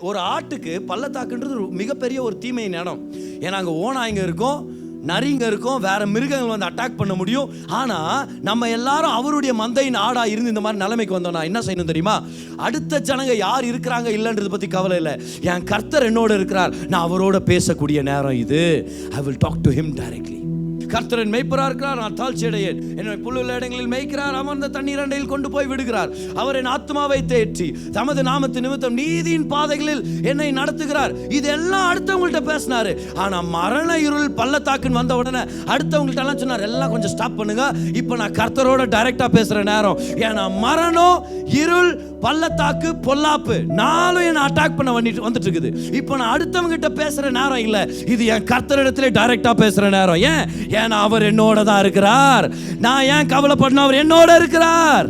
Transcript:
ஒரு ஆட்டுக்கு பள்ளத்தாக்குன்றது மிகப்பெரிய ஒரு தீமை இடம். ஏன்னா அங்கே ஓனாய்ங்க இருக்கும், நரிங்க இருக்கும், வேற மிருகங்கள் வந்து அட்டாக் பண்ண முடியும். ஆனால் நம்ம எல்லாரும் அவருடைய மந்தையின் ஆடா இருந்து இந்த மாதிரி நிலைமைக்கு வந்தோம்னா என்ன செய்யணும் தெரியுமா? அடுத்த ஜனங்க யார் இருக்கிறாங்க இல்லைன்றதை பற்றி கவலை இல்லை. என் கர்த்தர் என்னோட இருக்கிறார், நான் அவரோட பேசக்கூடிய நேரம் இது. I will talk to him directly. கர்த்தரின் மேய்ப்பரா இருக்கிறார், நான் தாழ்ச்சியடையேன். என்னை புல்லுள்ள இடங்களில் மேய்க்கிறார், அமர்ந்த தண்ணீர் அண்டையில் கொண்டு போய் விடுகிறார். அவர் என் ஆத்மாவை தேற்றி தமது நாமத்து நிமித்தம் நீதியின் பாதைகளில் என்னை நடத்துகிறார். இதெல்லாம் அடுத்தவங்கள்ட்ட பேசினாரு. ஆனா மரண இருள் பள்ளத்தாக்குன்னு வந்த உடனே அடுத்தவங்கள்ட்ட எல்லாம் சொன்னார், எல்லாம் கொஞ்சம் ஸ்டாப் பண்ணுங்க, இப்ப நான் கர்த்தரோட டைரக்டா பேசுற நேரம். ஏன்னா மரணம், இருள், பள்ளத்தாக்கு, பொல்லாப்பு நாளும் என்ன அட்டாக் பண்ண வந்துட்டு இருக்குது. இப்போ நான் அடுத்தவங்க கிட்ட பேசுற நேரம் இல்ல, இது என் கர்த்தரிடத்திலே டைரக்டா பேசுற நேரம். ஏன்? ஏன்னா அவர் என்னோட தான் இருக்கிறார். நான் ஏன் கவலைப்படணும்? அவர் என்னோட இருக்கிறார்.